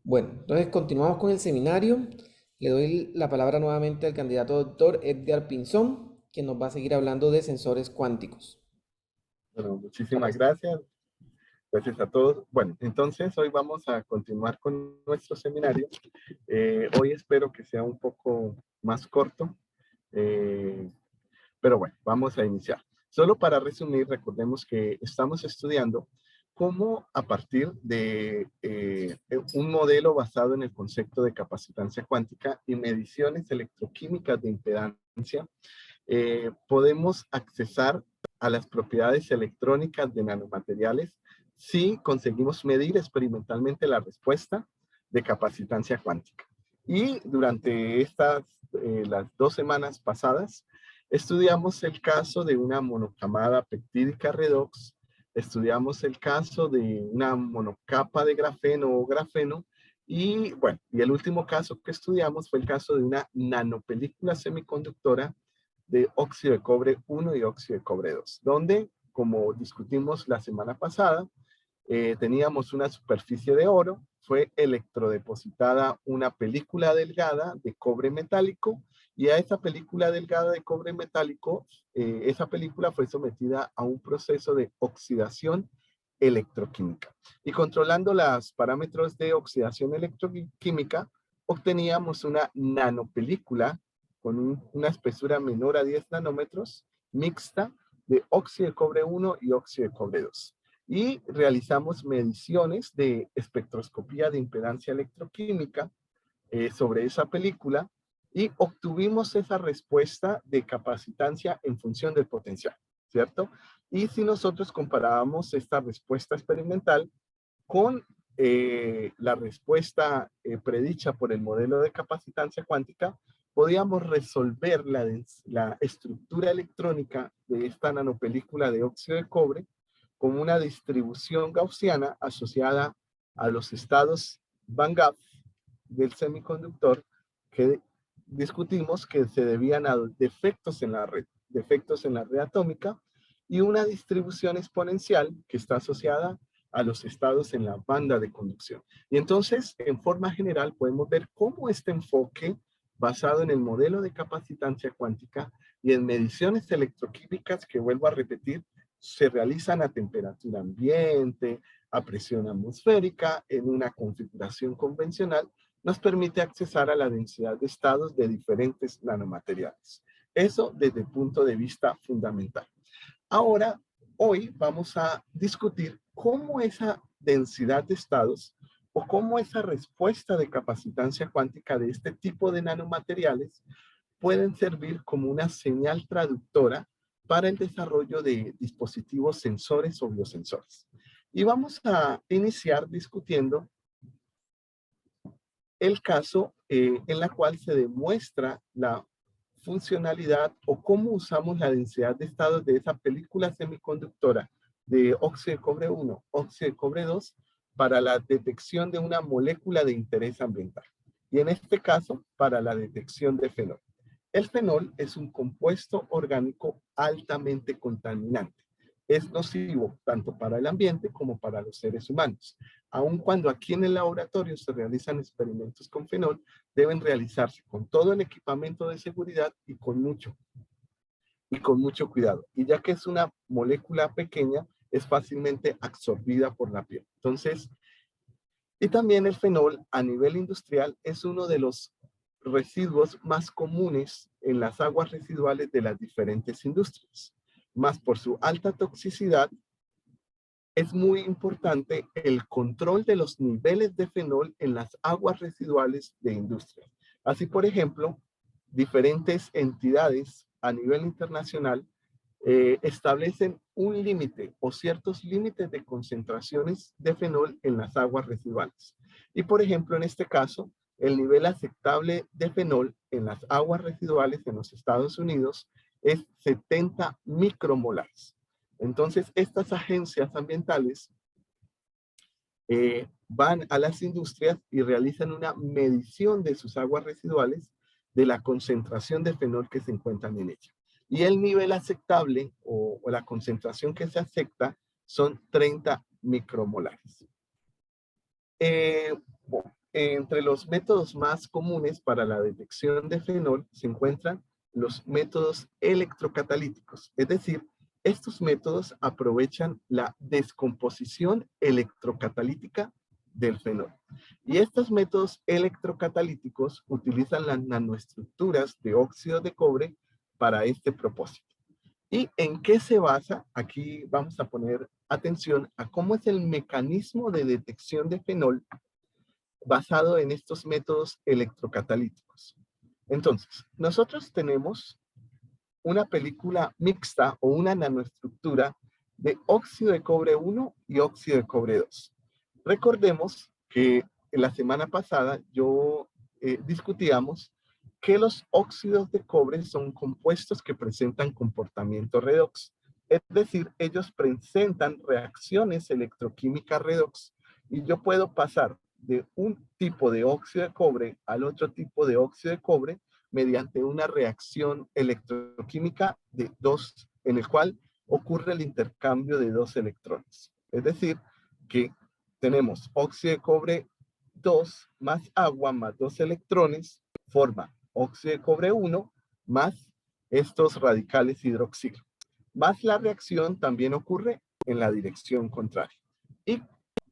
Bueno, entonces continuamos con el seminario. Le doy la palabra nuevamente al candidato doctor Edgar Pinzón, quien nos va a seguir hablando de sensores cuánticos. Bueno, muchísimas gracias. Gracias a todos. Bueno, entonces hoy vamos a continuar con nuestro seminario. Hoy espero que sea un poco más corto, eh, pero bueno, vamos a iniciar. Solo para resumir, recordemos que estamos estudiando cómo a partir de un modelo basado en el concepto de capacitancia cuántica y mediciones electroquímicas de impedancia, podemos accesar a las propiedades electrónicas de nanomateriales si conseguimos medir experimentalmente la respuesta de capacitancia cuántica. Y durante las 2 semanas pasadas, estudiamos el caso de una monocamada peptídica redox, estudiamos el caso de una monocapa de grafeno o grafeno, y bueno, y el último caso que estudiamos fue el caso de una nanopelícula semiconductora de óxido de cobre 1 y óxido de cobre 2, donde, como discutimos la semana pasada, teníamos una superficie de oro, fue electrodepositada una película delgada de cobre metálico, y a esa película delgada de cobre metálico, esa película fue sometida a un proceso de oxidación electroquímica. Y controlando los parámetros de oxidación electroquímica, obteníamos una nanopelícula con una espesura menor a 10 nanómetros, mixta, de óxido de cobre 1 y óxido de cobre 2. Y realizamos mediciones de espectroscopía de impedancia electroquímica sobre esa película y obtuvimos esa respuesta de capacitancia en función del potencial, ¿cierto? Y si nosotros comparábamos esta respuesta experimental con la respuesta predicha por el modelo de capacitancia cuántica, podíamos resolver la estructura electrónica de esta nanopelícula de óxido de cobre como una distribución gaussiana asociada a los estados Van Gaff del semiconductor que discutimos que se debían a defectos en la red atómica, y una distribución exponencial que está asociada a los estados en la banda de conducción. Y entonces, en forma general, podemos ver cómo este enfoque, basado en el modelo de capacitancia cuántica y en mediciones electroquímicas, que vuelvo a repetir, se realizan a temperatura ambiente, a presión atmosférica, en una configuración convencional, nos permite accesar a la densidad de estados de diferentes nanomateriales. Eso desde el punto de vista fundamental. Ahora, hoy vamos a discutir cómo esa densidad de estados o cómo esa respuesta de capacitancia cuántica de este tipo de nanomateriales pueden servir como una señal traductora para el desarrollo de dispositivos sensores o biosensores. Y vamos a iniciar discutiendo el caso en la cual se demuestra la funcionalidad o cómo usamos la densidad de estados de esa película semiconductora de óxido de cobre 1, óxido de cobre 2, para la detección de una molécula de interés ambiental. Y en este caso, para la detección de fenol. El fenol es un compuesto orgánico altamente contaminante. Es nocivo tanto para el ambiente como para los seres humanos. Aun cuando aquí en el laboratorio se realizan experimentos con fenol, deben realizarse con todo el equipamiento de seguridad y con mucho cuidado. Y ya que es una molécula pequeña, es fácilmente absorbida por la piel. Entonces, y también el fenol a nivel industrial es uno de los residuos más comunes en las aguas residuales de las diferentes industrias. Más por su alta toxicidad, es muy importante el control de los niveles de fenol en las aguas residuales de industria. Así, por ejemplo, diferentes entidades a nivel internacional establecen un límite o ciertos límites de concentraciones de fenol en las aguas residuales. Y, por ejemplo, en este caso, el nivel aceptable de fenol en las aguas residuales en los Estados Unidos es 70 micromolares. Entonces, estas agencias ambientales van a las industrias y realizan una medición de sus aguas residuales de la concentración de fenol que se encuentran en ella. Y el nivel aceptable o la concentración que se acepta son 30 micromolares. Bueno, entre los métodos más comunes para la detección de fenol se encuentran los métodos electrocatalíticos. Es decir, estos métodos aprovechan la descomposición electrocatalítica del fenol. Y estos métodos electrocatalíticos utilizan las nanoestructuras de óxido de cobre para este propósito. ¿Y en qué se basa? Aquí vamos a poner atención a cómo es el mecanismo de detección de fenol basado en estos métodos electrocatalíticos. Entonces, nosotros tenemos una película mixta o una nanoestructura de óxido de cobre 1 y óxido de cobre 2. Recordemos que la semana pasada discutíamos que los óxidos de cobre son compuestos que presentan comportamiento redox. Es decir, ellos presentan reacciones electroquímicas redox y yo puedo pasar de un tipo de óxido de cobre al otro tipo de óxido de cobre mediante una reacción electroquímica en el cual ocurre el intercambio de dos electrones. Es decir, que tenemos óxido de cobre 2 más agua más 2 electrones, forma óxido de cobre 1 más estos radicales hidroxilo. Más la reacción también ocurre en la dirección contraria. Y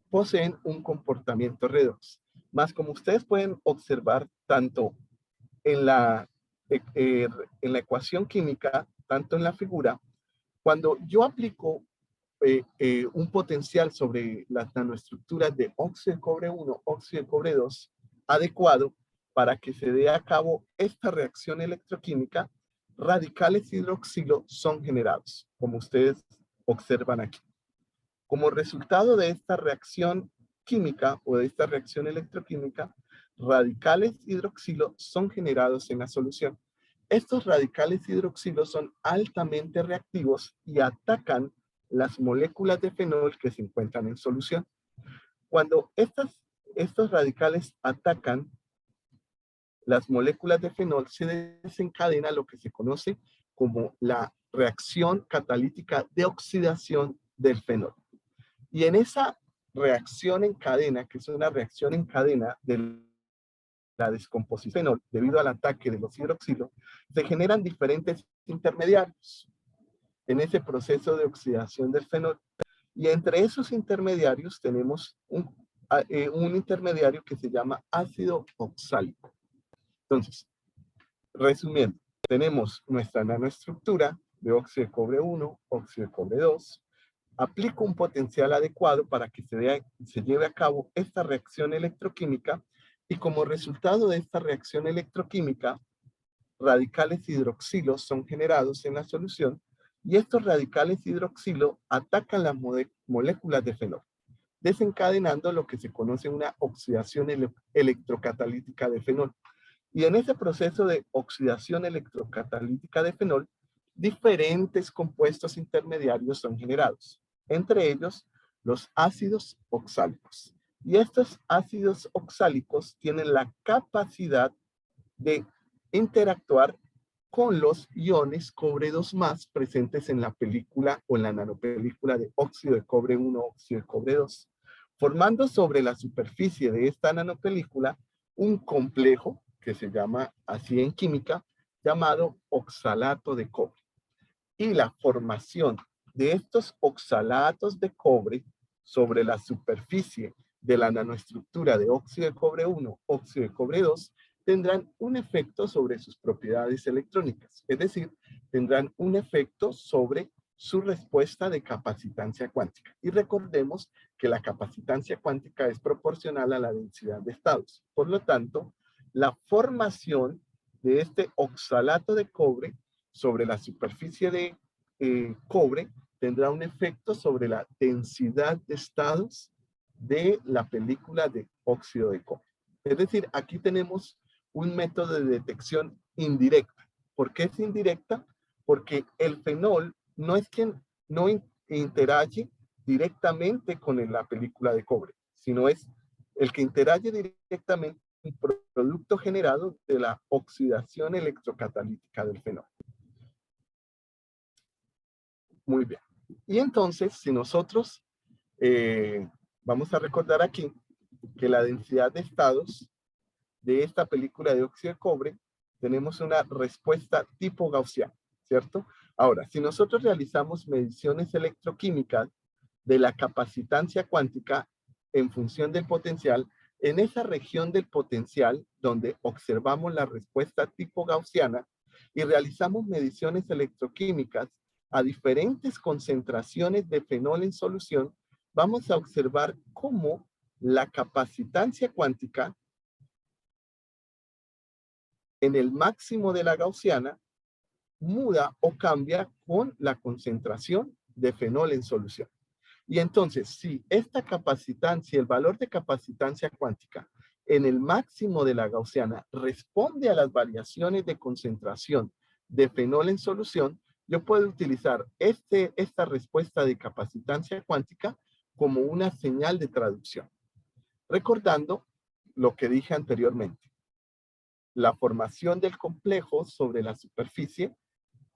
poseen un comportamiento redox. Más como ustedes pueden observar tanto en en la ecuación química, tanto en la figura, cuando yo aplico un potencial sobre las nanoestructuras de óxido de cobre 1, óxido de cobre 2, adecuado para que se dé a cabo esta reacción electroquímica, radicales hidroxilo son generados, como ustedes observan aquí. Como resultado de esta reacción química o de esta reacción electroquímica, radicales hidroxilo son generados en la solución. Estos radicales hidroxilo son altamente reactivos y atacan las moléculas de fenol que se encuentran en solución. Cuando estos radicales atacan las moléculas de fenol, se desencadena lo que se conoce como la reacción catalítica de oxidación del fenol. Y en esa reacción en cadena, que es una reacción en cadena de la descomposición del fenol debido al ataque de los hidroxilos, se generan diferentes intermediarios en ese proceso de oxidación del fenol. Y entre esos intermediarios tenemos un intermediario que se llama ácido oxálico. Entonces, resumiendo, tenemos nuestra nanoestructura de óxido de cobre 1, óxido de cobre 2, aplico un potencial adecuado para que se lleve a cabo esta reacción electroquímica y como resultado de esta reacción electroquímica, radicales hidroxilo son generados en la solución y estos radicales hidroxilo atacan las moléculas de fenol, desencadenando lo que se conoce una oxidación electrocatalítica de fenol. Y en ese proceso de oxidación electrocatalítica de fenol, diferentes compuestos intermediarios son generados, entre ellos los ácidos oxálicos. Y estos ácidos oxálicos tienen la capacidad de interactuar con los iones cobre 2 más presentes en la película o en la nanopelícula de óxido de cobre 1, óxido de cobre 2, formando sobre la superficie de esta nanopelícula un complejo que se llama así en química, llamado oxalato de cobre. Y la formación de estos oxalatos de cobre sobre la superficie de la nanoestructura de óxido de cobre 1, óxido de cobre 2, tendrán un efecto sobre sus propiedades electrónicas, es decir, tendrán un efecto sobre su respuesta de capacitancia cuántica. Y recordemos que la capacitancia cuántica es proporcional a la densidad de estados. Por lo tanto, la formación de este oxalato de cobre sobre la superficie de cobre tendrá un efecto sobre la densidad de estados de la película de óxido de cobre. Es decir, aquí tenemos un método de detección indirecta. ¿Por qué es indirecta? Porque el fenol no es quien no interage directamente con la película de cobre, sino es el que interage directamente un producto generado de la oxidación electrocatalítica del fenol. Muy bien. Y entonces, si nosotros vamos a recordar aquí que la densidad de estados de esta película de óxido de cobre, tenemos una respuesta tipo gaussiana, ¿cierto? Ahora, si nosotros realizamos mediciones electroquímicas de la capacitancia cuántica en función del potencial, en esa región del potencial donde observamos la respuesta tipo gaussiana y realizamos mediciones electroquímicas a diferentes concentraciones de fenol en solución, vamos a observar cómo la capacitancia cuántica en el máximo de la gaussiana muda o cambia con la concentración de fenol en solución. Y entonces, si esta capacitancia, el valor de capacitancia cuántica en el máximo de la gaussiana responde a las variaciones de concentración de fenol en solución, yo puedo utilizar esta respuesta de capacitancia cuántica como una señal de traducción. Recordando lo que dije anteriormente. La formación del complejo sobre la superficie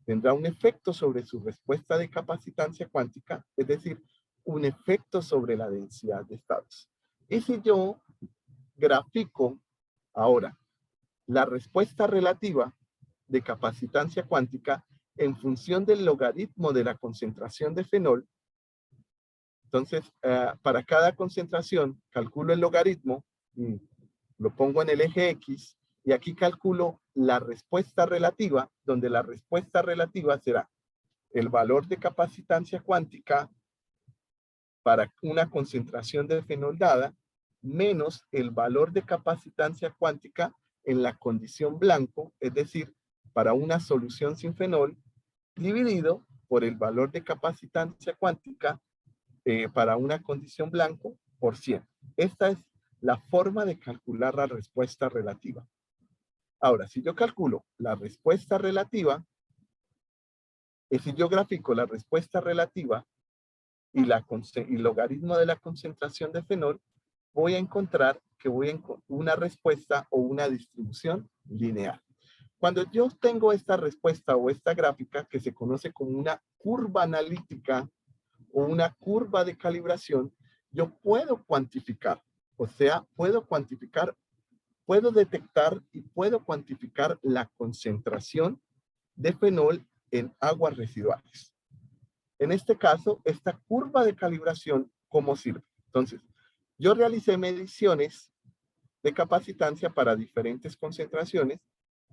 tendrá un efecto sobre su respuesta de capacitancia cuántica, es decir, un efecto sobre la densidad de estados. Y si yo grafico ahora la respuesta relativa de capacitancia cuántica en función del logaritmo de la concentración de fenol, entonces para cada concentración calculo el logaritmo y lo pongo en el eje X y aquí calculo la respuesta relativa, donde la respuesta relativa será el valor de capacitancia cuántica para una concentración de fenol dada menos el valor de capacitancia cuántica en la condición blanco, es decir, para una solución sin fenol, dividido por el valor de capacitancia cuántica para una condición blanco por 100. Esta es la forma de calcular la respuesta relativa. Ahora, si yo calculo la respuesta relativa, si yo grafico la respuesta relativa y el logaritmo de la concentración de fenol, voy a encontrar que una respuesta o una distribución lineal. Cuando yo tengo esta respuesta o esta gráfica que se conoce como una curva analítica o una curva de calibración, yo puedo cuantificar, o sea, puedo detectar y puedo cuantificar la concentración de fenol en aguas residuales. En este caso, esta curva de calibración, ¿cómo sirve? Entonces, yo realicé mediciones de capacitancia para diferentes concentraciones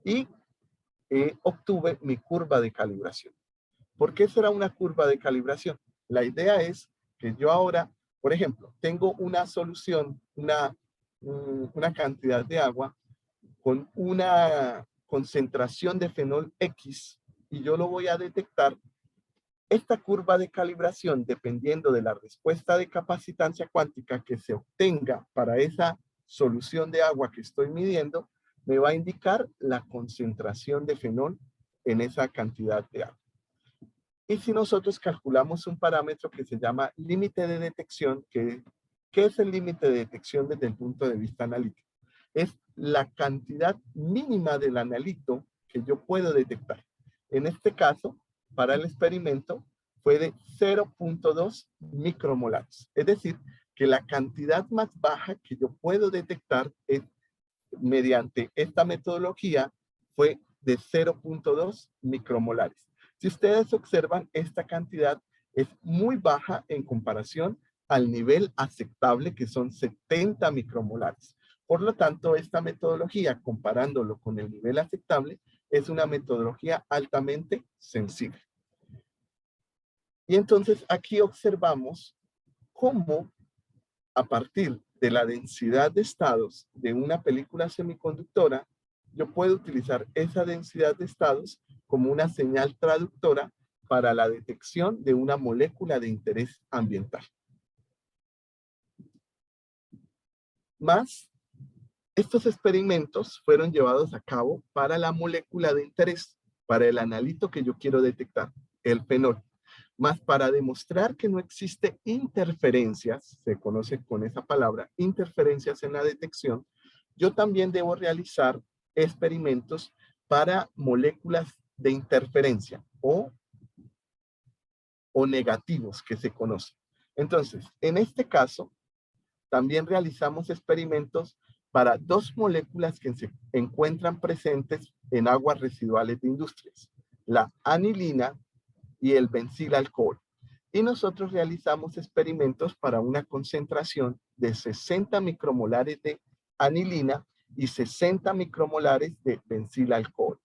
y obtuve mi curva de calibración. ¿Por qué será una curva de calibración? La idea es que yo ahora, por ejemplo, tengo una solución, una cantidad de agua con una concentración de fenol X y yo lo voy a detectar. Esta curva de calibración, dependiendo de la respuesta de capacitancia cuántica que se obtenga para esa solución de agua que estoy midiendo, me va a indicar la concentración de fenol en esa cantidad de agua. Y si nosotros calculamos un parámetro que se llama límite de detección, ¿qué es el límite de detección desde el punto de vista analítico? Es la cantidad mínima del analito que yo puedo detectar. En este caso, para el experimento, fue de 0.2 micromolares. Es decir, que la cantidad más baja que yo puedo detectar mediante esta metodología fue de 0.2 micromolares. Si ustedes observan, esta cantidad es muy baja en comparación al nivel aceptable, que son 70 micromolares. Por lo tanto, esta metodología, comparándolo con el nivel aceptable, es una metodología altamente sensible. Y entonces aquí observamos cómo a partir de la densidad de estados de una película semiconductora, yo puedo utilizar esa densidad de estados como una señal traductora para la detección de una molécula de interés ambiental. Más, estos experimentos fueron llevados a cabo para la molécula de interés, para el analito que yo quiero detectar, el fenol. Más para demostrar que no existe interferencias, se conoce con esa palabra, interferencias en la detección, yo también debo realizar experimentos para moléculas de interferencia o negativos que se conocen. Entonces, en este caso, también realizamos experimentos para dos moléculas que se encuentran presentes en aguas residuales de industrias, la anilina y el bencilalcohol. Y nosotros realizamos experimentos para una concentración de 60 micromolares de anilina y 60 micromolares de bencilalcohol,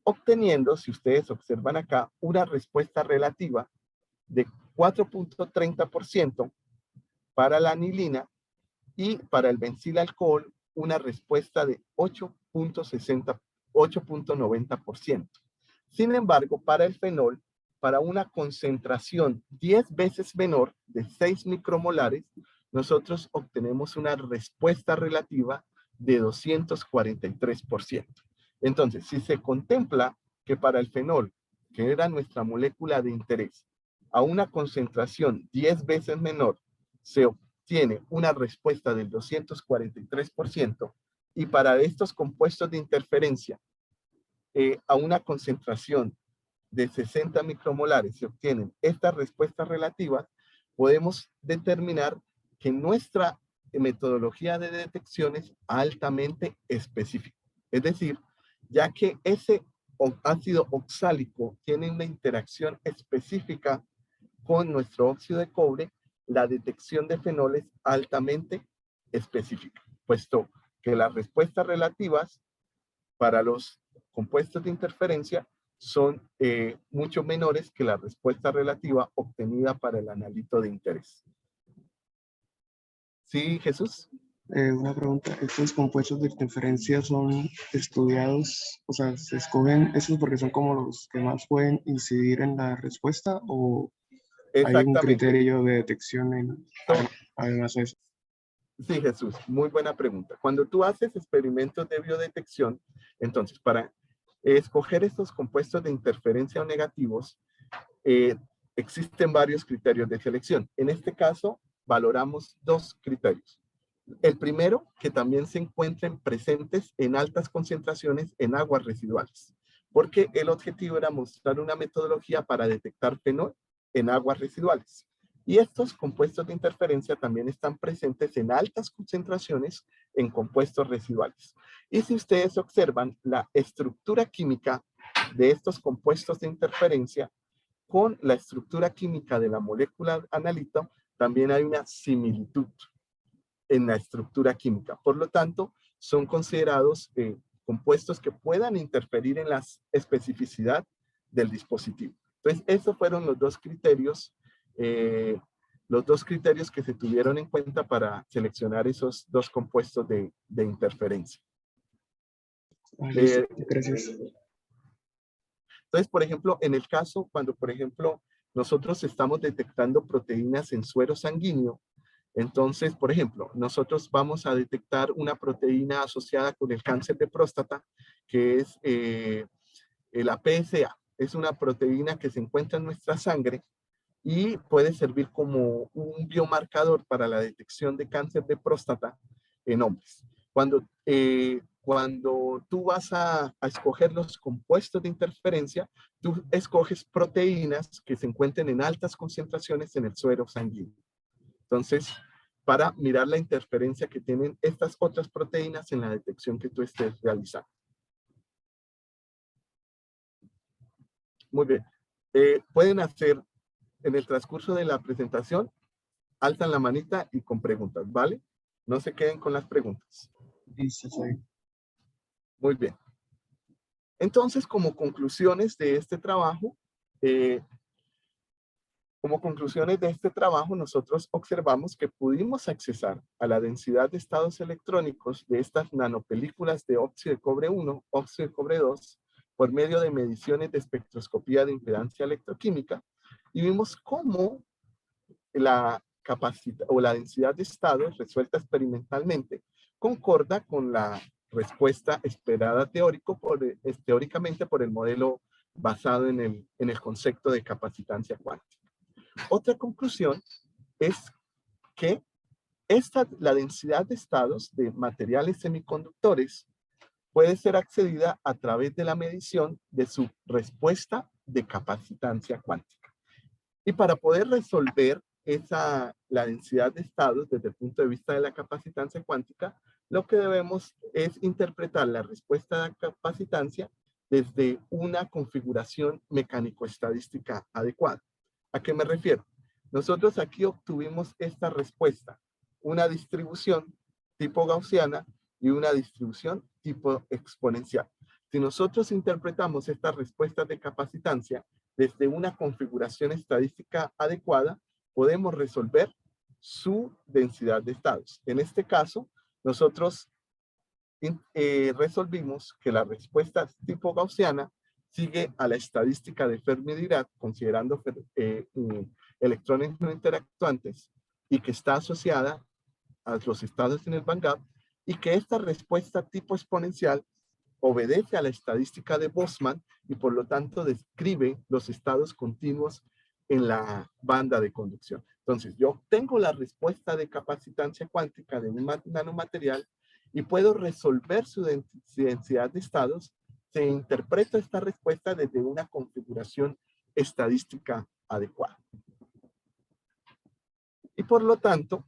obteniendo, si ustedes observan acá, una respuesta relativa de 4.30% para la anilina y para el bencilalcohol una respuesta de 8.90%. Sin embargo, para el fenol, para una concentración 10 veces menor de 6 micromolares, nosotros obtenemos una respuesta relativa de 243%. Entonces, si se contempla que para el fenol, que era nuestra molécula de interés, a una concentración 10 veces menor, se obtiene una respuesta del 243%, y para estos compuestos de interferencia, a una concentración de 60 micromolares se obtienen estas respuestas relativas, podemos determinar que nuestra metodología de detección es altamente específica. Es decir, ya que ese ácido oxálico tiene una interacción específica con nuestro óxido de cobre, la detección de fenol es altamente específica, puesto que las respuestas relativas para los compuestos de interferencia son mucho menores que la respuesta relativa obtenida para el analito de interés. ¿Sí, Jesús? Una pregunta, ¿estos compuestos de interferencia son estudiados, o sea, se escogen esos porque son como los que más pueden incidir en la respuesta o hay un Exactamente. criterio de detección además de eso? Sí, Jesús, muy buena pregunta. Cuando tú haces experimentos de biodetección, entonces para escoger estos compuestos de interferencia o negativos, existen varios criterios de selección. En este caso, valoramos dos criterios. El primero, que también se encuentren presentes en altas concentraciones en aguas residuales, porque el objetivo era mostrar una metodología para detectar fenol en aguas residuales. Y estos compuestos de interferencia también están presentes en altas concentraciones en compuestos residuales. Y si ustedes observan la estructura química de estos compuestos de interferencia con la estructura química de la molécula analito, también hay una similitud en la estructura química. Por lo tanto, son considerados compuestos que puedan interferir en la especificidad del dispositivo. Entonces, esos fueron los dos criterios que se tuvieron en cuenta para seleccionar esos dos compuestos de interferencia. Listo, gracias. Entonces, por ejemplo, en el caso, cuando, por ejemplo, nosotros estamos detectando proteínas en suero sanguíneo, entonces, por ejemplo, nosotros vamos a detectar una proteína asociada con el cáncer de próstata, que es la PSA. Es una proteína que se encuentra en nuestra sangre y puede servir como un biomarcador para la detección de cáncer de próstata en hombres. Cuando tú vas a escoger los compuestos de interferencia, tú escoges proteínas que se encuentren en altas concentraciones en el suero sanguíneo. Entonces, para mirar la interferencia que tienen estas otras proteínas en la detección que tú estés realizando. Muy bien. Pueden hacer en el transcurso de la presentación, alzan la manita y con preguntas, ¿vale? No se queden con las preguntas. Listo, soy. Muy bien. Entonces, como conclusiones de este trabajo, nosotros observamos que pudimos accesar a la densidad de estados electrónicos de estas nanopelículas de óxido de cobre 1, óxido de cobre 2, por medio de mediciones de espectroscopía de impedancia electroquímica, y vimos cómo la capacidad o la densidad de estados resuelta experimentalmente concorda con la respuesta esperada teóricamente por el modelo basado en el concepto de capacitancia cuántica. Otra conclusión es que la densidad de estados de materiales semiconductores puede ser accedida a través de la medición de su respuesta de capacitancia cuántica. Y para poder resolver la densidad de estados desde el punto de vista de la capacitancia cuántica, lo que debemos es interpretar la respuesta de capacitancia desde una configuración mecánico-estadística adecuada. ¿A qué me refiero? Nosotros aquí obtuvimos esta respuesta, una distribución tipo gaussiana y una distribución tipo exponencial. Si nosotros interpretamos estas respuestas de capacitancia desde una configuración estadística adecuada, podemos resolver su densidad de estados. En este caso, nosotros resolvimos que la respuesta tipo gaussiana sigue a la estadística de Fermi-Dirac, considerando electrones no interactuantes, y que está asociada a los estados en el band gap, y que esta respuesta tipo exponencial obedece a la estadística de Boltzmann y por lo tanto describe los estados continuos en la banda de conducción. Entonces, yo obtengo la respuesta de capacitancia cuántica de un nanomaterial y puedo resolver su densidad de estados. Se interpreta esta respuesta desde una configuración estadística adecuada. Y por lo tanto,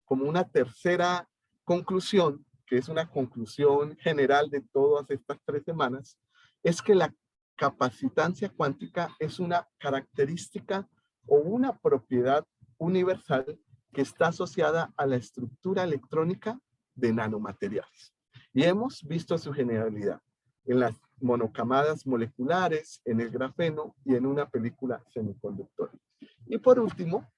como una tercera conclusión, que es una conclusión general de todas estas 3 semanas, es que la capacitancia cuántica es una característica o una propiedad universal que está asociada a la estructura electrónica de nanomateriales. Y hemos visto su generalidad en las monocamadas moleculares, en el grafeno y en una película semiconductora. Y por último,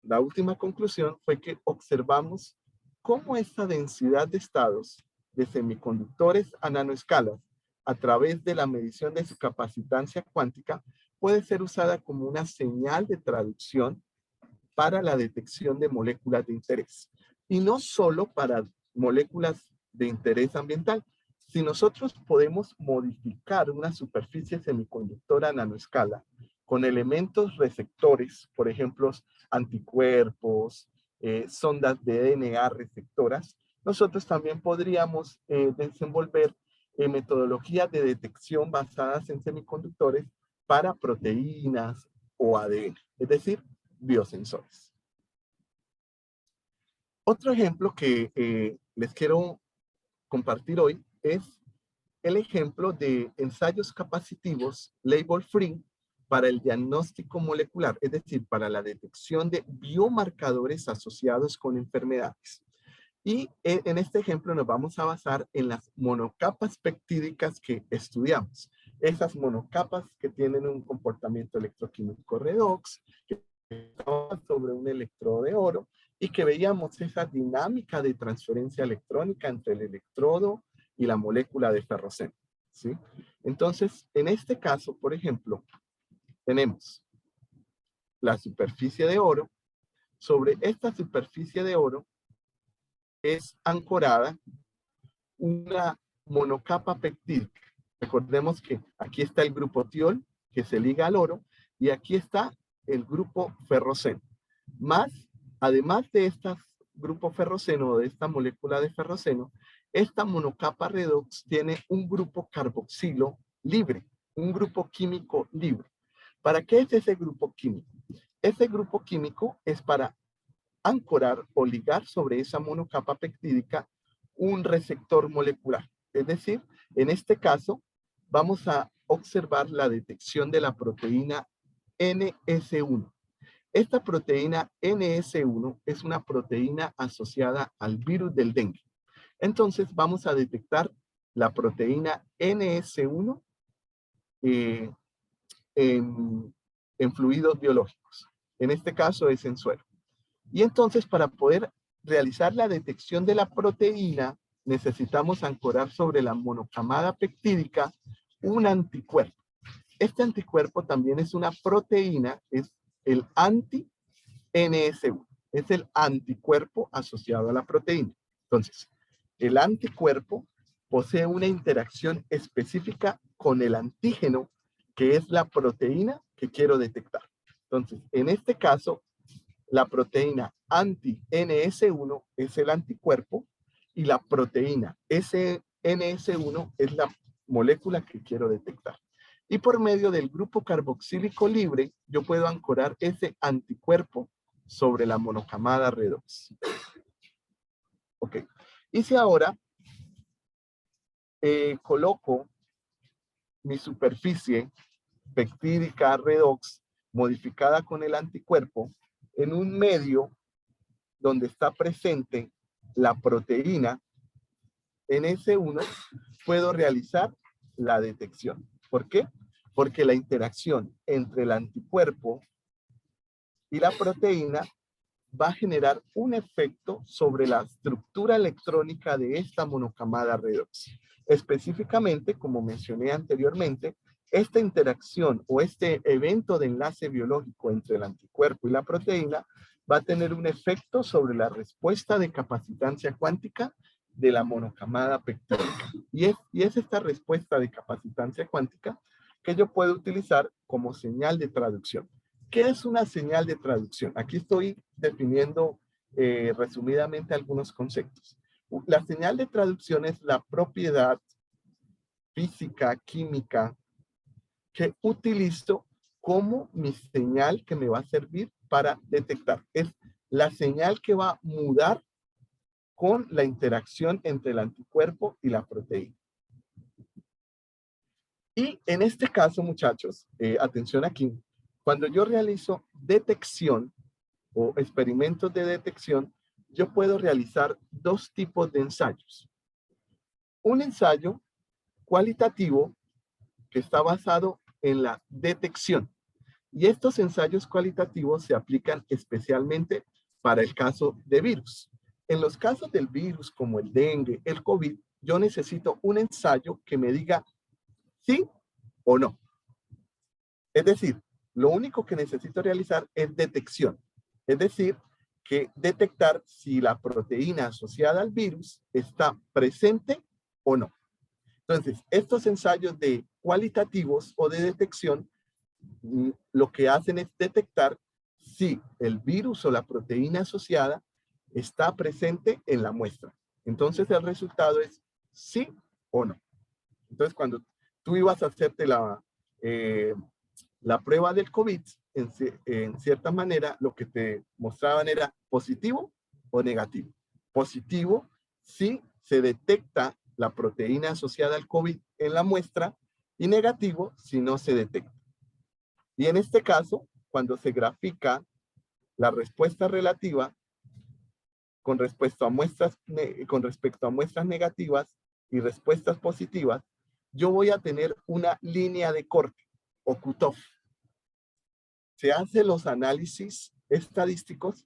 la última conclusión fue que observamos cómo esta densidad de estados de semiconductores a nanoescalas a través de la medición de su capacitancia cuántica puede ser usada como una señal de traducción para la detección de moléculas de interés. Y no solo para moléculas de interés ambiental. Si nosotros podemos modificar una superficie semiconductora a nanoescala con elementos receptores, por ejemplo, anticuerpos, sondas de DNA receptoras, nosotros también podríamos desenvolver metodologías de detección basadas en semiconductores para proteínas o ADN, es decir, biosensores. Otro ejemplo que les quiero compartir hoy es el ejemplo de ensayos capacitivos label free para el diagnóstico molecular, es decir, para la detección de biomarcadores asociados con enfermedades. Y en este ejemplo nos vamos a basar en las monocapas peptídicas que estudiamos. Esas monocapas que tienen un comportamiento electroquímico redox, que estaban sobre un electrodo de oro, y que veíamos esa dinámica de transferencia electrónica entre el electrodo y la molécula de ferroceno, ¿sí? Entonces, en este caso, por ejemplo, tenemos la superficie de oro. Sobre esta superficie de oro es ancorada una monocapa peptídica. Recordemos que aquí está el grupo tiol, que se liga al oro, y aquí está el grupo ferroceno. Además de este grupo ferroceno, o de esta molécula de ferroceno, esta monocapa redox tiene un grupo carboxilo libre, un grupo químico libre. ¿Para qué es ese grupo químico? Ese grupo químico es para ancorar o ligar sobre esa monocapa peptídica un receptor molecular. Es decir, en este caso, vamos a observar la detección de la proteína NS1. Esta proteína NS1 es una proteína asociada al virus del dengue. Entonces, vamos a detectar la proteína NS1 en fluidos biológicos. En este caso es en suero. Y entonces, para poder realizar la detección de la proteína, necesitamos ancorar sobre la monocamada peptídica un anticuerpo. Este anticuerpo también es una proteína, es el anti-NS1. Es el anticuerpo asociado a la proteína. Entonces, el anticuerpo posee una interacción específica con el antígeno, que es la proteína que quiero detectar. Entonces, en este caso, la proteína anti-NS1 es el anticuerpo y la proteína NS1 es la molécula que quiero detectar. Y por medio del grupo carboxílico libre, yo puedo ancorar ese anticuerpo sobre la monocamada redox. Ok. Y si ahora coloco mi superficie peptídica redox modificada con el anticuerpo en un medio donde está presente la proteína, en ese 1 puedo realizar la detección. ¿Por qué? Porque la interacción entre el anticuerpo y la proteína va a generar un efecto sobre la estructura electrónica de esta monocamada redox. Específicamente, como mencioné anteriormente, esta interacción o este evento de enlace biológico entre el anticuerpo y la proteína va a tener un efecto sobre la respuesta de capacitancia cuántica de la monocamada peptídica. Y es esta respuesta de capacitancia cuántica que yo puedo utilizar como señal de traducción. ¿Qué es una señal de traducción? Aquí estoy definiendo resumidamente algunos conceptos. La señal de traducción es la propiedad física, química, que utilizo como mi señal que me va a servir para detectar. Es la señal que va a mudar con la interacción entre el anticuerpo y la proteína. Y en este caso, muchachos, atención aquí, cuando yo realizo detección o experimentos de detección, yo puedo realizar 2 tipos de ensayos. Un ensayo cualitativo que está basado en la detección. Y estos ensayos cualitativos se aplican especialmente para el caso de virus. En los casos del virus como el dengue, el COVID, yo necesito un ensayo que me diga sí o no. Es decir, lo único que necesito realizar es detección. Es decir, que detectar si la proteína asociada al virus está presente o no. Entonces, estos ensayos de cualitativos o de detección lo que hacen es detectar si el virus o la proteína asociada está presente en la muestra. Entonces, el resultado es sí o no. Entonces, cuando tú ibas a hacerte la prueba del COVID, en cierta manera, lo que te mostraban era positivo o negativo. Positivo si se detecta la proteína asociada al COVID en la muestra y negativo si no se detecta. Y en este caso, cuando se grafica la respuesta relativa con respecto a muestras negativas y respuestas positivas, yo voy a tener una línea de corte o cutoff. Se hacen los análisis estadísticos.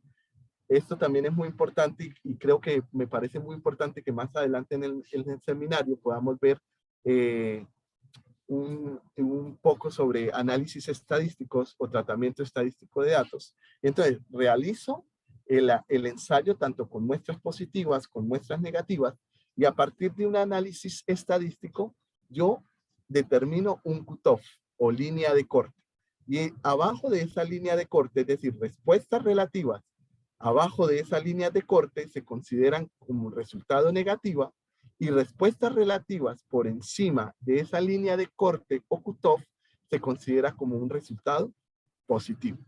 Esto también es muy importante y creo que me parece muy importante que más adelante en el seminario podamos ver un poco sobre análisis estadísticos o tratamiento estadístico de datos. Entonces, realizo el ensayo tanto con muestras positivas, con muestras negativas, y a partir de un análisis estadístico, yo determino un cutoff o línea de corte. Y abajo de esa línea de corte, es decir, respuestas relativas, abajo de esa línea de corte se consideran como resultado negativa, y respuestas relativas por encima de esa línea de corte o cutoff se considera como un resultado positivo.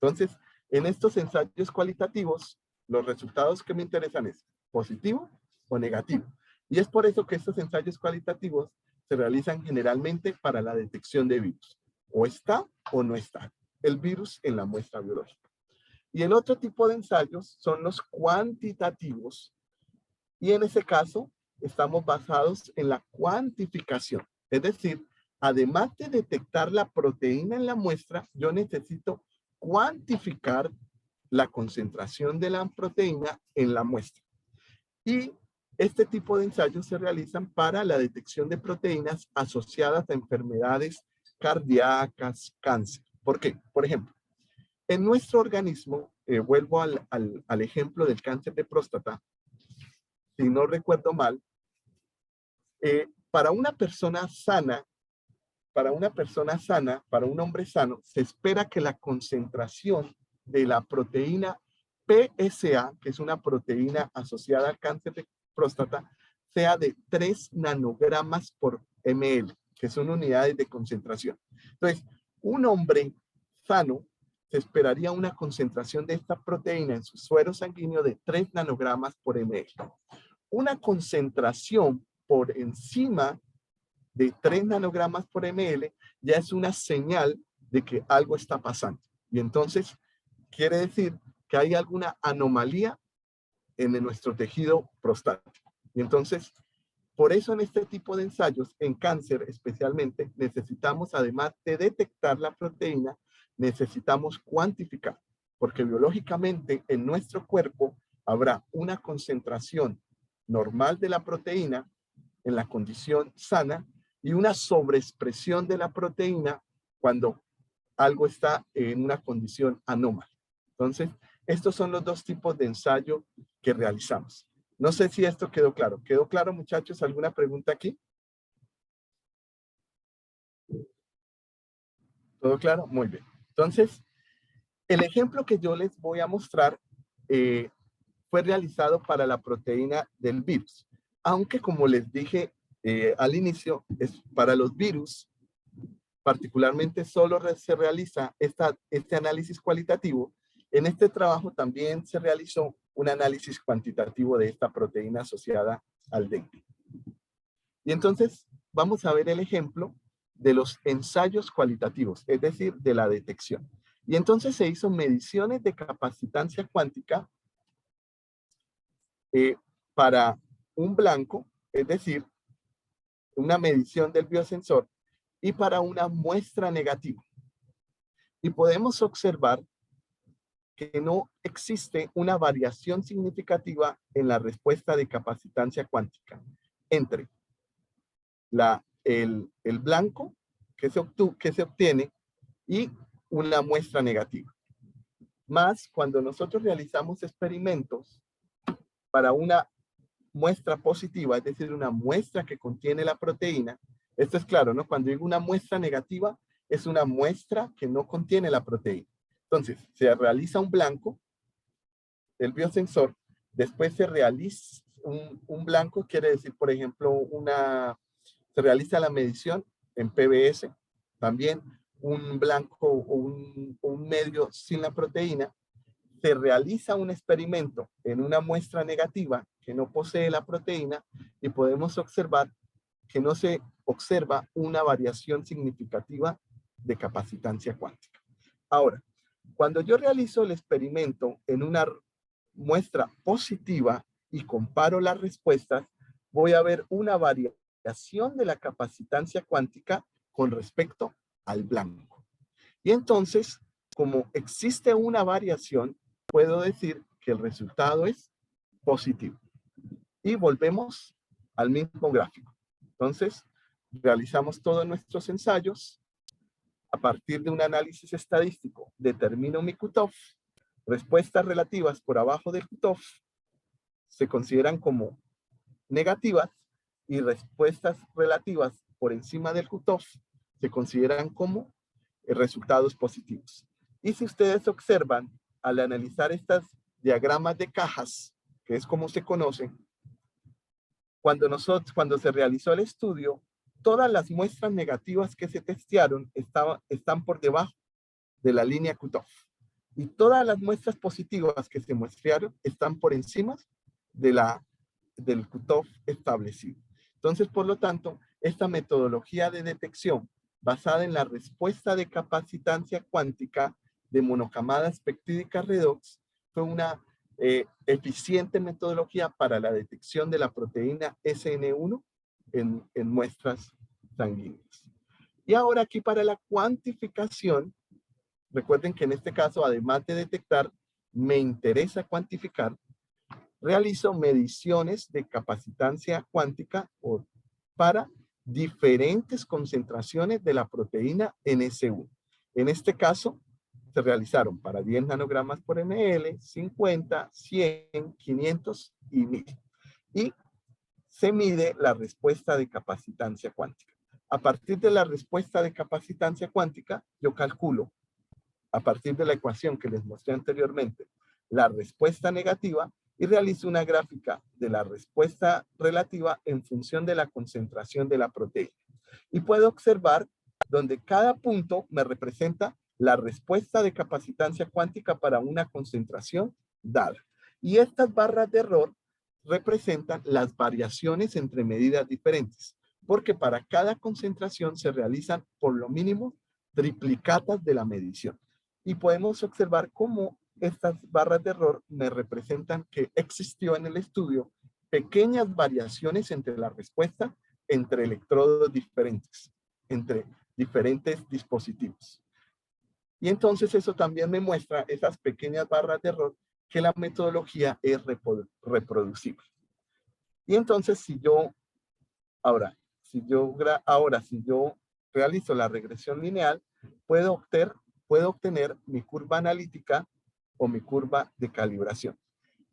Entonces, en estos ensayos cualitativos, los resultados que me interesan es positivo o negativo. Y es por eso que estos ensayos cualitativos se realizan generalmente para la detección de virus. O está o no está el virus en la muestra biológica. Y el otro tipo de ensayos son los cuantitativos. Y en ese caso, estamos basados en la cuantificación. Es decir, además de detectar la proteína en la muestra, yo necesito cuantificar la concentración de la proteína en la muestra. Y este tipo de ensayos se realizan para la detección de proteínas asociadas a enfermedades cardíacas, cáncer. ¿Por qué? Por ejemplo, en nuestro organismo, vuelvo al ejemplo del cáncer de próstata, si no recuerdo mal, para una persona sana, para un hombre sano, se espera que la concentración de la proteína PSA, que es una proteína asociada al cáncer de próstata, sea de 3 nanogramas por ml. que son unidades de concentración. Entonces, un hombre sano se esperaría una concentración de esta proteína en su suero sanguíneo de 3 nanogramas por ml. Una concentración por encima de 3 nanogramas por ml ya es una señal de que algo está pasando. Y entonces quiere decir que hay alguna anomalía en nuestro tejido prostático. Y entonces, por eso en este tipo de ensayos, en cáncer especialmente, necesitamos, además de detectar la proteína, necesitamos cuantificar, porque biológicamente en nuestro cuerpo habrá una concentración normal de la proteína en la condición sana y una sobreexpresión de la proteína cuando algo está en una condición anómala. Entonces, estos son los dos tipos de ensayo que realizamos. No sé si esto quedó claro. ¿Quedó claro, muchachos? ¿Alguna pregunta aquí? ¿Todo claro? Muy bien. Entonces, el ejemplo que yo les voy a mostrar fue realizado para la proteína del virus. Aunque, como les dije al inicio, es para los virus, particularmente solo se realiza este análisis cualitativo. En este trabajo también se realizó un análisis cuantitativo de esta proteína asociada al dengue. Y entonces vamos a ver el ejemplo de los ensayos cualitativos, es decir, de la detección. Y entonces se hizo mediciones de capacitancia cuántica para un blanco, es decir, una medición del biosensor, y para una muestra negativa. Y podemos observar que no existe una variación significativa en la respuesta de capacitancia cuántica entre el blanco que se obtiene y una muestra negativa. Más cuando nosotros realizamos experimentos para una muestra positiva, es decir, una muestra que contiene la proteína, esto es claro, ¿no? Cuando digo una muestra negativa, es una muestra que no contiene la proteína. Entonces, se realiza un blanco del biosensor, después se realiza un blanco, quiere decir, por ejemplo, se realiza la medición en PBS, también un blanco o un medio sin la proteína, se realiza un experimento en una muestra negativa que no posee la proteína y podemos observar que no se observa una variación significativa de capacitancia cuántica. Ahora, cuando yo realizo el experimento en una muestra positiva y comparo las respuestas, voy a ver una variación de la capacitancia cuántica con respecto al blanco. Y entonces, como existe una variación, puedo decir que el resultado es positivo. Y volvemos al mismo gráfico. Entonces, realizamos todos nuestros ensayos. A partir de un análisis estadístico, determino mi cutoff. Respuestas relativas por abajo del cutoff se consideran como negativas y respuestas relativas por encima del cutoff se consideran como resultados positivos. Y si ustedes observan, al analizar estas diagramas de cajas, que es como se conocen, cuando se realizó el estudio, todas las muestras negativas que se testearon están por debajo de la línea cutoff. Y todas las muestras positivas que se muestrearon están por encima del cutoff establecido. Entonces, por lo tanto, esta metodología de detección basada en la respuesta de capacitancia cuántica de monocamadas peptídicas redox fue una eficiente metodología para la detección de la proteína SN1 en muestras sanguíneas. Y ahora aquí para la cuantificación, recuerden que en este caso, además de detectar, me interesa cuantificar, realizo mediciones de capacitancia cuántica para diferentes concentraciones de la proteína NS1. En este caso, se realizaron para 10 nanogramas por ml, 50, 100, 500 y 1000. Y se mide la respuesta de capacitancia cuántica. A partir de la respuesta de capacitancia cuántica, yo calculo, a partir de la ecuación que les mostré anteriormente, la respuesta negativa y realizo una gráfica de la respuesta relativa en función de la concentración de la proteína. Y puedo observar donde cada punto me representa la respuesta de capacitancia cuántica para una concentración dada. Y estas barras de error representan las variaciones entre medidas diferentes, porque para cada concentración se realizan por lo mínimo triplicatas de la medición. Y podemos observar cómo estas barras de error me representan que existió en el estudio pequeñas variaciones entre la respuesta entre electrodos diferentes, entre diferentes dispositivos. Y entonces eso también me muestra esas pequeñas barras de error que la metodología es reproducible. Y entonces si yo realizo la regresión lineal, puedo obtener mi curva analítica o mi curva de calibración.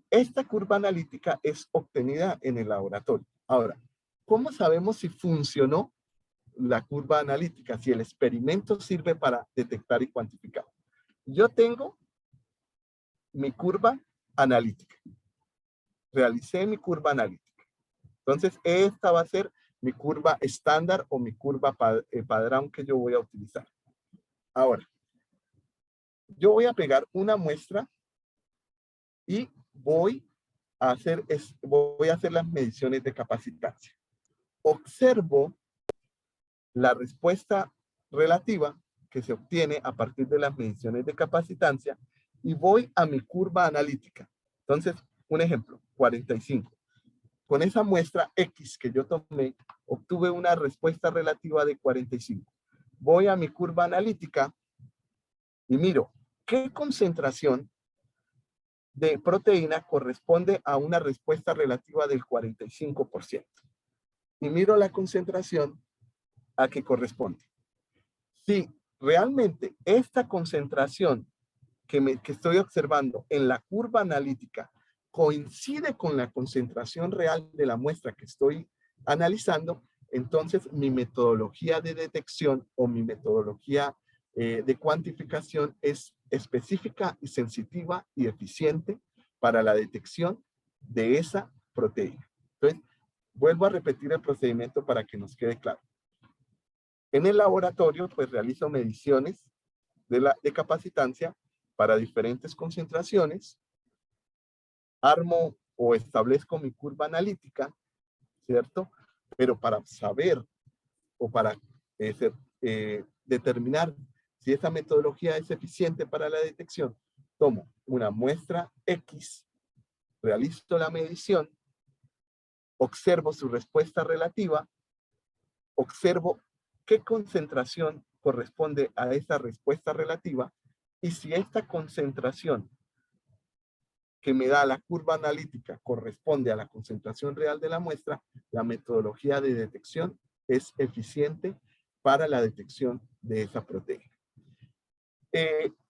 Esta curva analítica es obtenida en el laboratorio. Ahora, ¿cómo sabemos si funcionó la curva analítica? Si el experimento sirve para detectar y cuantificar. Yo tengo mi curva analítica. Realicé mi curva analítica. Entonces, esta va a ser mi curva estándar o mi curva padrón que yo voy a utilizar. Ahora, yo voy a pegar una muestra y voy a hacer las mediciones de capacitancia. Observo la respuesta relativa que se obtiene a partir de las mediciones de capacitancia y voy a mi curva analítica. Entonces, un ejemplo, 45. Con esa muestra X que yo tomé, obtuve una respuesta relativa de 45. Voy a mi curva analítica y miro qué concentración de proteína corresponde a una respuesta relativa del 45%. Y miro la concentración a que corresponde. Si realmente esta concentración que estoy observando en la curva analítica coincide con la concentración real de la muestra que estoy analizando, entonces mi metodología de detección o mi metodología de cuantificación es específica y sensitiva y eficiente para la detección de esa proteína. Entonces, vuelvo a repetir el procedimiento para que nos quede claro. En el laboratorio, pues realizo mediciones de capacitancia para diferentes concentraciones, armo o establezco mi curva analítica, ¿cierto? Pero para saber o para determinar si esa metodología es eficiente para la detección, tomo una muestra X, realizo la medición, observo su respuesta relativa, observo qué concentración corresponde a esa respuesta relativa y si esta concentración que me da la curva analítica corresponde a la concentración real de la muestra, la metodología de detección es eficiente para la detección de esa proteína.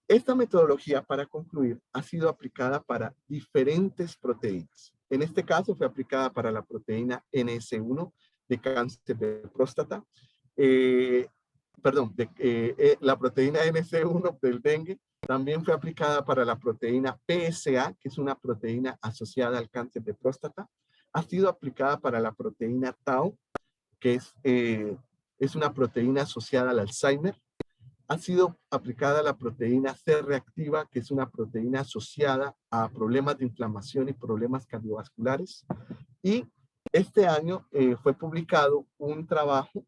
Esta metodología, para concluir, ha sido aplicada para diferentes proteínas. En este caso fue aplicada para la proteína NS1 de cáncer de próstata, la proteína NC1 del dengue. También fue aplicada para la proteína PSA, que es una proteína asociada al cáncer de próstata. Ha sido aplicada para la proteína Tau, que es una proteína asociada al Alzheimer. Ha sido aplicada la proteína C reactiva, que es una proteína asociada a problemas de inflamación y problemas cardiovasculares. Y este año fue publicado un trabajo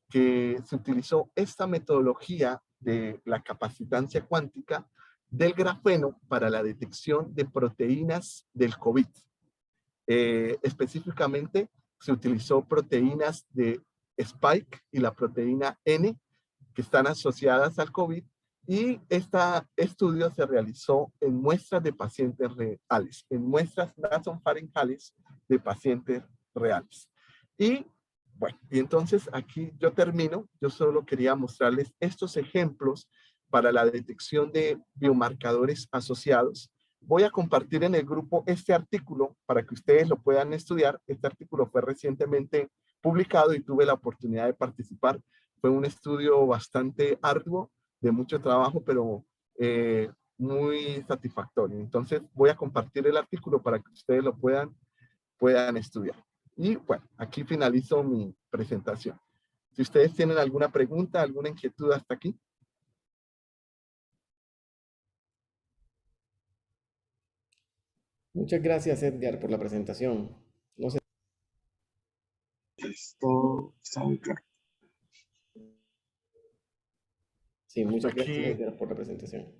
que se utilizó esta metodología de la capacitancia cuántica del grafeno para la detección de proteínas del COVID. Específicamente se utilizó proteínas de Spike y la proteína N que están asociadas al COVID y este estudio se realizó en muestras de pacientes reales, en muestras nasofaringales de pacientes reales. Y bueno, y entonces aquí yo termino. Yo solo quería mostrarles estos ejemplos para la detección de biomarcadores asociados. Voy a compartir en el grupo este artículo para que ustedes lo puedan estudiar. Este artículo fue recientemente publicado y tuve la oportunidad de participar. Fue un estudio bastante arduo, de mucho trabajo, pero muy satisfactorio. Entonces voy a compartir el artículo para que ustedes lo puedan estudiar. Y bueno, aquí finalizo mi presentación. Si ustedes tienen alguna pregunta, alguna inquietud hasta aquí. Muchas gracias, Edgar, por la presentación. No sé. Esto está muy claro. Sí, muchas gracias, Aquí Edgar, por la presentación.